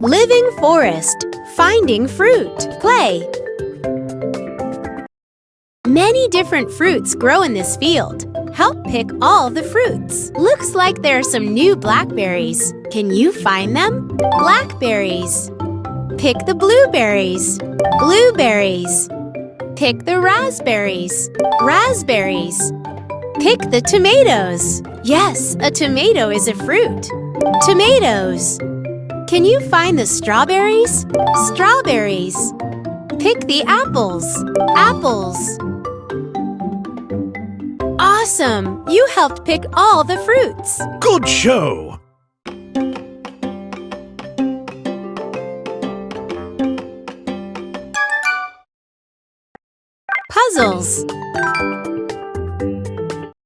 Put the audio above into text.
Living forest. Finding fruit. Play. Many different fruits grow in this field. Help pick all the fruits. Looks like there are some new blackberries. Can you find them? Blackberries. Pick the blueberries. Blueberries. Pick the raspberries. Raspberries. Pick the tomatoes. Yes, a tomato is a fruit. Tomatoes. Can you find the strawberries? Strawberries. Pick the apples. Apples. Awesome! You helped pick all the fruits. Good show! Puzzles.